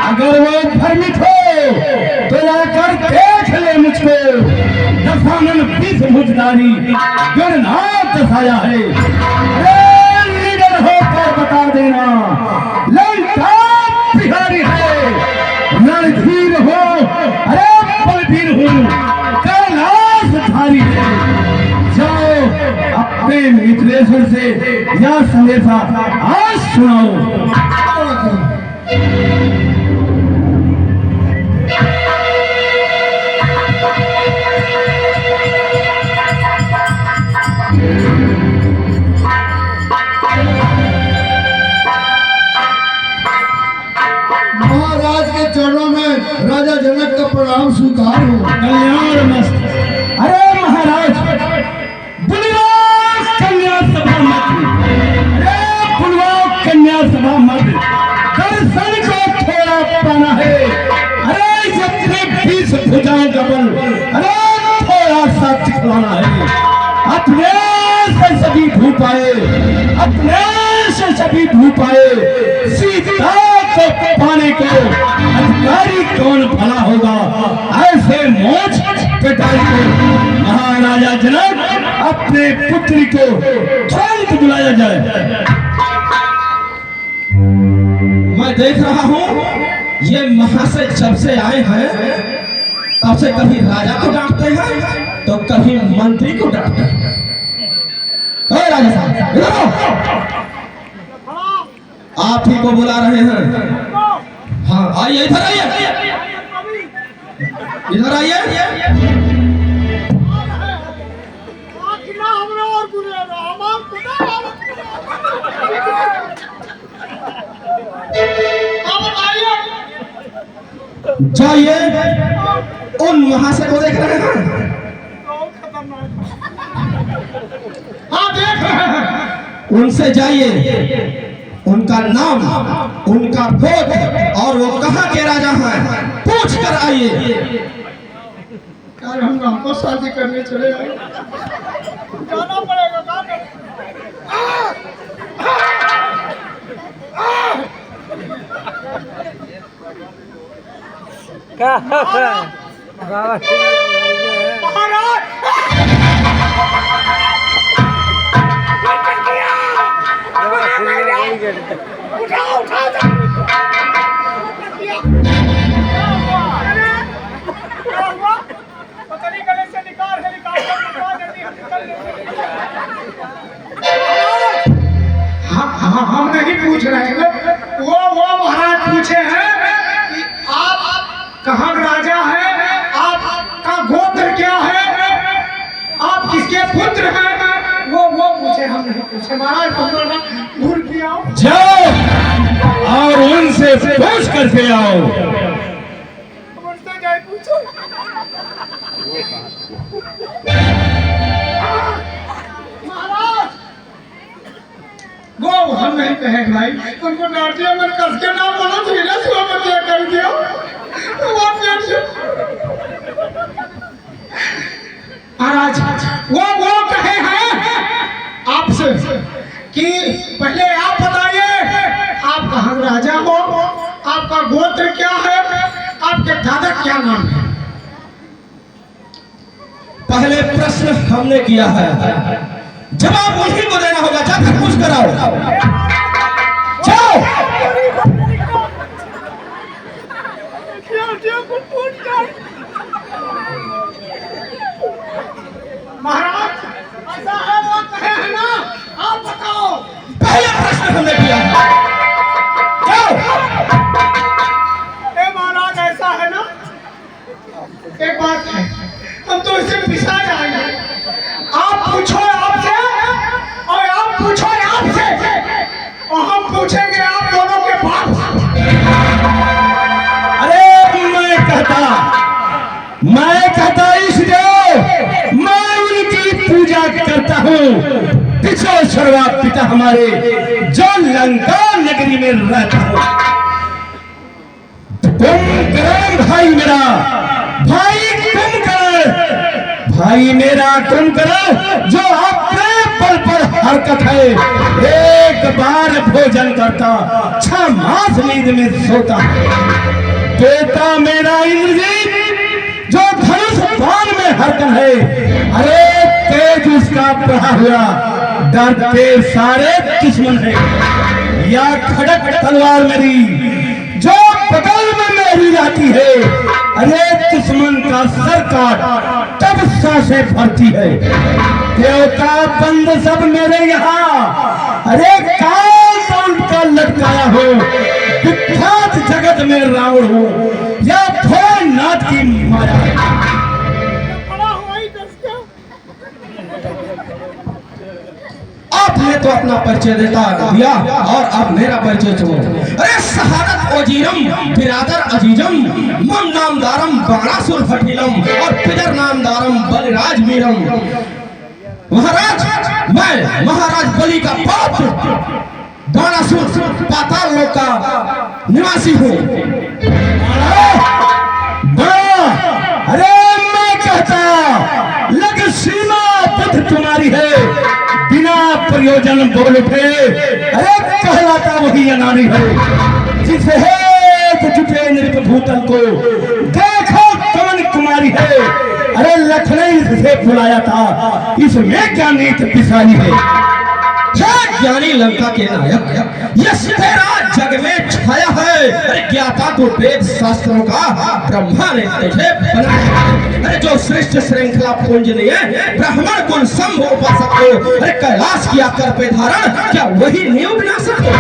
अगर वो भ्रमित हो तो आकर देख ले मुझको। दशानन बीस भुजधारी गणनाथ दशाया है। अरे लीडर होकर बता देना लंका बिहारी है। रणधीर हो अरे बलवीर हूँ कैलाशधारी है। जाओ अपने मित्रेश्वर से यह संदेशा आज सुनाओ। महाराज के चरणों में राजा जनक का प्रणाम स्वीकार हो। कल्याण मस्त। अरे महाराज बुलवाओ कन्या सभा मत। अरे बुलवाओ कन्या सभा मत। दर्शन को थोड़ा पाना है। अरे जितने 20 भुजाओं का बल अरे थोड़ा सा दिखलाना है। अपने से सभी धूप आए। अपने से सभी धूप आए। सीता को पाने को अधिकारी कौन भला होगा। ऐसे मोच पिटाई को महाराजा जनक अपने पुत्री को तुरंत बुलाया जाए। मैं देख रहा हूँ ये महाशय जब से आए हैं तब से कभी राजा को डांटते हैं तो कभी मंत्री को डांटते हैं। राजा साहब इधर आओ। आप ही को बुला रहे हैं। हाँ आइए इधर आइए। इधर आइए। जाइए उन महाशय को देख रहे हैं। हाँ देख रहे हैं। उनसे जाइए। उनका नाम उनका गोत्र और वो कहाँ के राजा हैं पूछ कर आइए। यार हम हमको शादी करने चले आए। जाना पड़ेगा हम नहीं पूछ रहे हैं। वो महाराज पूछे हैं कि आप कहाँ राजा हैं, आपका गोत्र क्या है, आप किसके पुत्र हैं। वो पूछे, हम नहीं पूछे महाराज। हम भूल गया। जाओ और उनसे पूछ करके आओ। उनसे जाए पूछो। महाराज वो हम नहीं कहे भाई। उनको डांटिया मत, कस के नाम बोलो तो इलाज हुआ मत क्या कर दिया। वो पेट से महाराज वो कहे हैं आपसे कि पहले आप बताइए आप कहाँ राजा हो, आपका गोत्र क्या है, आपके दादा क्या नाम है। पहले प्रश्न हमने किया है, जवाब उसी को देना होगा। जाकर पूछ कर आओ। जाओ। महाराज ऐसा है, वो कहे हैं ना, आप बताओ। पहला प्रश्न हमने किया है। जाओ। महाराज ऐसा है ना, एक बात है, हम तो इसे पिसा जाएंगे। आप पूछो आपसे और आप पूछो आपसे और हम पूछेंगे आप दोनों के बाप। अरे मैं कहता इसलिए मैं उनकी पूजा करता हूँ। पिछोछरवा पिता हमारे जो लंका नगरी में रहता हूँ। कुंभकर्ण भाई मेरा, भाई कुंभकर्ण भाई मेरा कुंभकर्ण जो अपने बल पर हरकत है। एक बार भोजन करता 6 मास नींद में सोता है। बेटा मेरा इंद्रजीत जो धनुष बाण में हरकत है, अरे तेज उसका बढ़ा हुआ, डरते सारे दुश्मन है। या खड़क तलवार मेरी जो बगल में मेरी जाती है, अरे दुश्मन का सर काट तब सांसें भरती है। देवता बंद सब मेरे यहाँ, अरे काल दौड़ का लटकाया हो, विख्यात जगत में रावण हो या भोलेनाथ की माया। बड़ा हुआ ही दस का। आपने तो अपना परिचय दिया और अब मेरा परिचय सुनो। अरे शहादत ओजीरम बिरादर अजीजम मम नामदारम बाणासुर फटीलम और पिदर नामदारम बलिराज मीरम। महाराज, मैं महाराज बलि का पौत्र बाणासुर पाताल लोक का निवासी हूँ। अरे मैं कहता लग सीमा पथ तुम्हारी है, बिना प्रयोजन बोल उठे, अरे कहलाता वही अनारी है। जिसे हेत जुटे नृप भूतल को देखो कौन कुमारी है, अरे लखनऊ से बुलाया था, इसमें क्या नीत पिसाई है। ज्ञानी लंका के नायक यश तेरा जग में छाया है। अरे ज्ञाता तो वेद शास्त्रों का ब्रह्मा ने तुझे बनाया। अरे जो श्रेष्ठ श्रृंखला पूजनीय ब्राह्मण कुल संभ उपासक हो, अरे कैलाश किया कर पे धारण, क्या वही नींव विनाशक हो।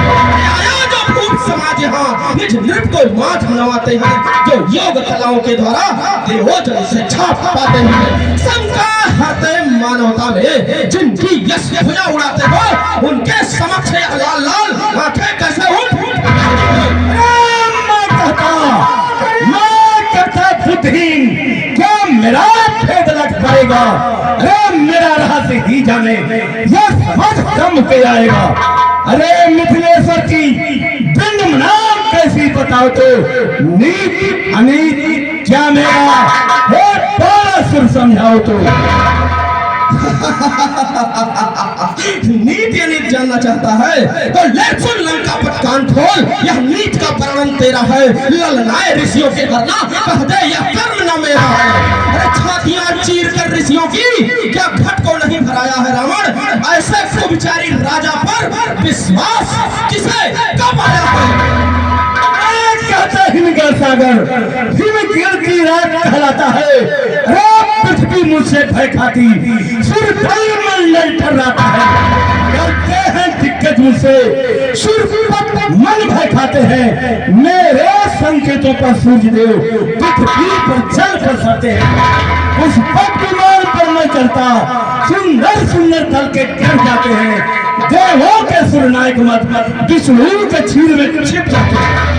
आया जो भूत समाज यहाँ निज नृप को माथ नवाते हैं, जो योग कलाओं के द्वारा देवोजन से छाप पाते हैं। शंका हरते मानवता में जिनकी यश भुजा उड़ाते हो, उनके समक्ष लाल लाल आंखें कैसे बुद्धिहीन क्या मेरा भेद लग पाएगा। अरे मेरा रहस्य ही जाने यह समझ कम पे आएगा। अरे मिथिलेश्वर की बिंद नाम कैसी बताओ तो, नीत अनीत क्या मेरा बाणासुर समझाओ तो। नीत या नीत जानना चाहता है तो ले सुन लंका पर कान खोल, यह नीत का वर्णन तेरा है। ललनाए ऋषियों के करना कह दे यह कर्म न मेरा है। अरे छातियां चीर कर ऋषियों की क्या घट को नहीं भराया है रावण। ऐसे कुविचारी राजा पर विश्वास किसे कब आया है। हिमगर सागर हिमगिर की रात कहलाता है। पृथ्वी मुझसे भय खाती, सूर्य में ललटर रहता है। करते हैं दिक्कत मुझसे, सूर्य मन भय खाते हैं। मेरे संकेतों पर सूर्य देव पृथ्वी पर जल बरसाते हैं। उस पट्टिमार पर मैं चलता, सुंदर सुंदर दल के गिर जाते हैं। देवों के सुरनायक मत विष्णु के छीर में छिप जाते हैं।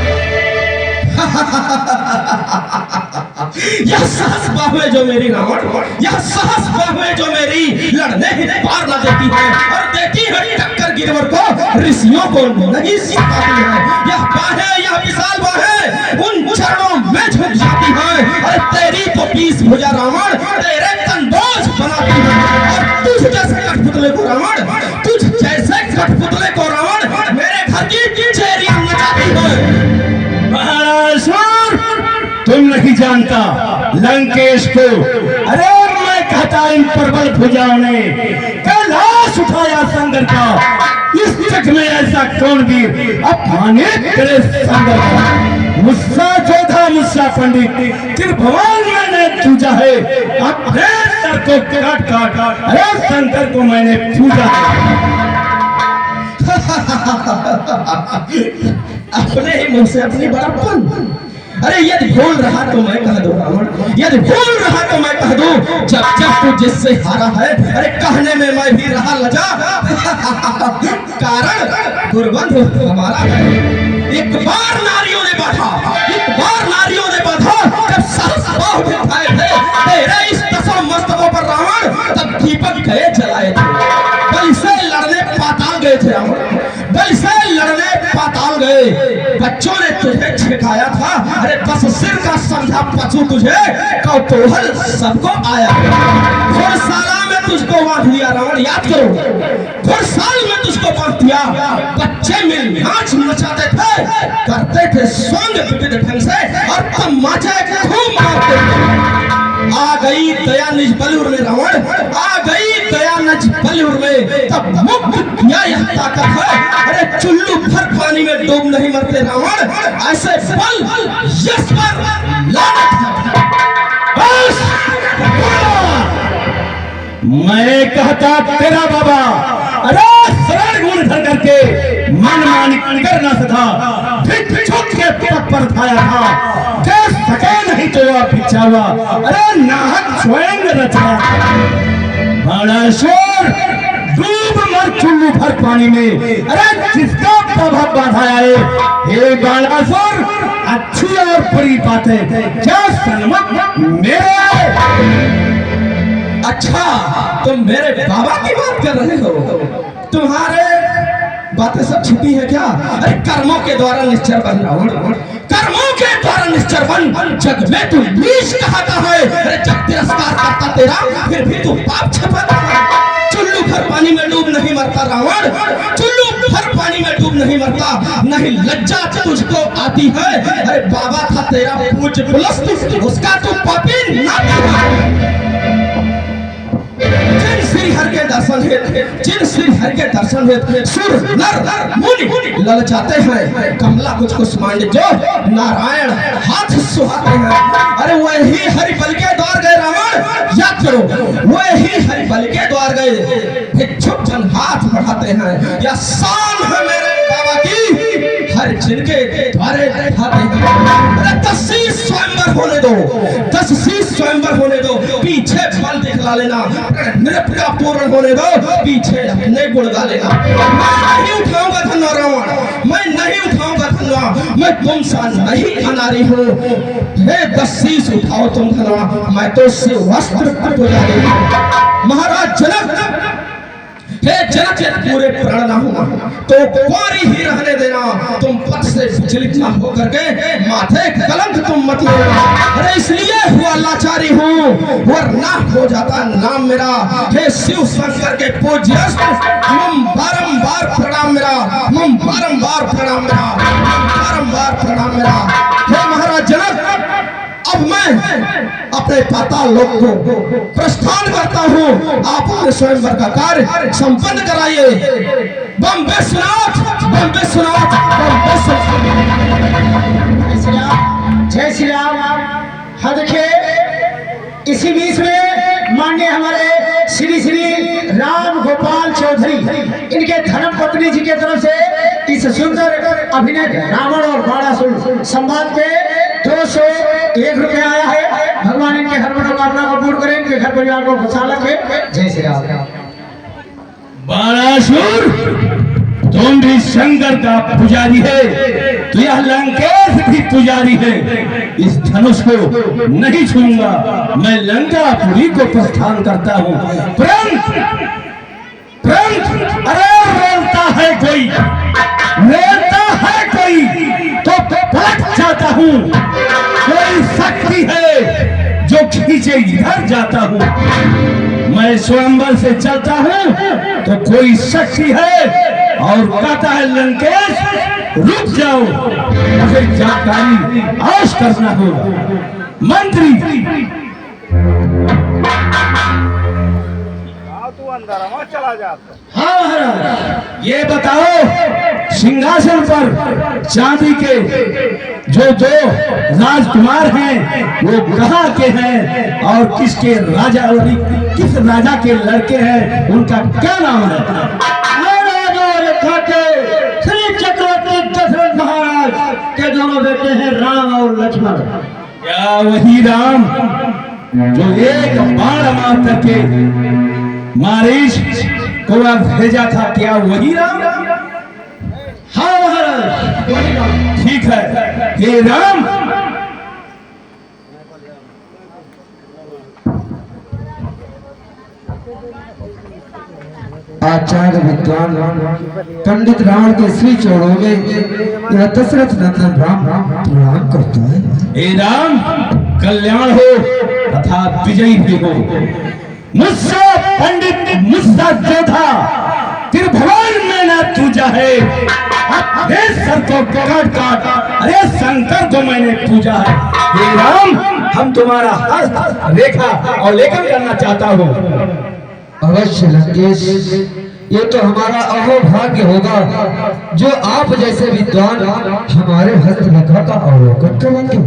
यह सहस बाहुएं जो मेरी रावण, यह सहस बाहुएं जो मेरी लड़ने ही पार न देती है और देती है टक्कर गिरवर को, ऋषियों को नहीं सिखाती है। यह बाहें, यह विशाल बाहें उन चरणों में झुक जाती है। और तेरी तो 20 भुजा रावण तेरे कंदोज बनाती है। और तुझ जैसे कठपुतले को रावण, तुझ जैसे कठपुतले को रावण मेरे घर की चेरियां नचाती है। तुम नहीं जानता लंकेश को। अरे मैं कहता इन प्रबल भुजाओं ने कैलाश उठाया संगर का। इस जग में ऐसा कौन वीर अपमानित करे संगर का। मुस्सा जोधा मुस्सा पंडित त्रिभुवन मैंने पूजा है। अपने सर को काट काट अरे शंकर को मैंने पूजा है। अपने ही मुंह से अपनी बड़प्पन। अरे यदि भूल रहा तो मैं कह दूं रावण, यदि भूल रहा तो मैं कह दूं, जब जब तू जिससे हारा है, अरे कहने में मैं भी रहा लजा। कारण गुरबंध हमारा है। एक बार नारियों ने बांधा, एक बार नारियों ने बांधा, जब सहस बाहु उठाए थे तेरे इस दसों मस्तकों पर रावण, तब दीपक गए जलाए थे। बलि से लड़ने पाताल गए थे रावण, बलि से लड़ने पाताल गए। बच्चों ने तुझे सिखाया था, अरे बस सिर का समझा पशु तुझे कौतूहल सबको आया। घोड़शाला में तुझको बांध दिया रावण, याद करो। घुड़साल में तुझको बांध दिया। बच्चे मिल नाच नचाते थे, करते थे सोंग विविध ढंग से और तमाचे खूब मारते थे। आ गई दया निज बलूर में रावण, आ गई दया निज बलूर में, तब मुक्त किया यह ताकत है। अरे चुल्लू भर पानी में डूब नहीं मरते रावण, ऐसे बल यश पर लानत है। बस! मैं कहता तेरा बाबा अरे शरण गुण धर करके मन मानी कर ना सका, फिर छुप के पग पर खाया था, दे सके नहीं तो पीछा हुआ, अरे नाहक स्वयं रचा। बाणासुर डूब मर चुल्लू भर पानी में, अरे जिसका प्रभाव बाधा है। हे बाणासुर, अच्छी और बुरी बातें क्या सन्मुख मेरे। अच्छा, तुम मेरे बाबा की बात कर रहे हो? तुम्हारे बातें सब छिपी है क्या? अरे कर्मों के द्वारा निश्चर बन रावण, कर्मों के द्वारा निश्चर बन। जग में तू नीच कहता है, अरे जब तिरस्कार करता तेरा, फिर भी तू पाप छिपाता है। चुल्लू भर पानी में डूब नहीं मरता रावण, चुल्लू भर पानी में डूब नहीं मरता। नहीं लज्जा तुझको आती है? अरे बाबा था तेरा पूज्य पुलस्त, उसका तू पापी ना था। जिन श्री हर के दर्शन है, जिन श्री हर के दर्शन है, सुर नर मुनि ललचाते हैं। कमला कुछ कुछ मांड जो नारायण हाथ सुहाते हैं। अरे वही हरि बल के द्वार गए रावण, याद करो, वही हरि बल के द्वार गए, भिक्षुक जन हाथ बढ़ाते हैं। या शान है मेरे बाबा की, हर जिनके द्वारे खाते हैं। अरे 10 शीश स्वयंवर होने दो, 10 शीश स्वयंवर होने दो, पीछे बल दिखला लेना, नृत्य पूर्ण होने दो, पीछे अपने गुण गा लेना। मैं नहीं उठाऊंगा धनवा रावण, मैं नहीं उठाऊंगा धनवा, मैं तुमसा नहीं अनारी हूँ। हे 10 शीश उठाओ तुम धनवा, मैं तो से वस्त्र पुजारी हूँ। महाराज जनक, हे जनक के पूरे प्राण ना हो तो कुंवारी ही रहने देना। तुम पथ से विचलित ना हो करके माथे कलंक तुम मत लेना। अरे इसलिए हुआ लाचारी हूँ, वरना हो जाता नाम मेरा। हे शिव शंकर के पूज्य मम बारंबार प्रणाम मेरा, मम बारंबार प्रणाम मेरा, बारंबार प्रणाम मेरा। हे महाराज जनक, अब मैं अपने पाताल लोक को प्रस्थान करता हूँ। आप अपने स्वयंवर का कार्य संपन्न कराइए। बम विश्वनाथ, बम विश्वनाथ, बम विश्वनाथ। जय श्री राम। हाँ देखिए, इसी बीच में माननीय हमारे श्री श्री राम गोपाल चौधरी, इनके धर्म पत्नी जी के तरफ से इस सुंदर अभिनय रावण और बाणासुर संवाद पे 201 रुपए आया है। भगवान इनके हर मनोकामना को पूर्ण करें, इनके घर परिवार को खुशहाल रखें। जय श्री राम। बाणासुर, तुम भी शंकर का पुजारी है, तो यह लंकेश भी पुजारी है। इस धनुष को नहीं छूंगा, मैं लंकापुरी को प्रस्थान करता हूँ। परंतु अरे रोता है कोई, रोता है कोई तो पलट जाता हूँ। कोई शक्ति है जो खींचे इधर जाता हूँ। मैं स्वयंवर से चलता हूँ तो कोई शक्ति है और कहता है लंकेश रुक जाओ, मुझे जानकारी आज करना होगा। मंत्री, तू अंदर आओ, चला जाता। हाँ महाराज, ये बताओ सिंहासन पर चांदी के जो 2 राजकुमार हैं वो कहाँ के हैं और किसके राजा, किस राजा के लड़के हैं, उनका क्या नाम है? श्री चक्रवर्ती दशरथ महाराज के दोनों बेटे हैं राम और लक्ष्मण। क्या वही राम जो एक बाण मार करके मारीच को भेजा था, क्या वही राम? हाँ महाराज। ठीक है, हे राम, आचार्य विद्वान पंडित रावण के श्री चरणों में यह दशरथ नंदन राम प्रणाम करता है। हे राम, कल्याण हो तथा विजयी भी हो। मुझसे पंडित मुझसे जोधा त्रिभुवन में न पूजा है। अरे सर को काट काट, अरे शंकर को मैंने पूजा है। हे राम, हम तुम्हारा हस्त रेखा और लेखन करना चाहता हूँ। अवश्य लंकेश, ये तो हमारा अहोभाग्य होगा जो आप जैसे विद्वान हमारे हस्तरेखा का अवलोकन करेंगे।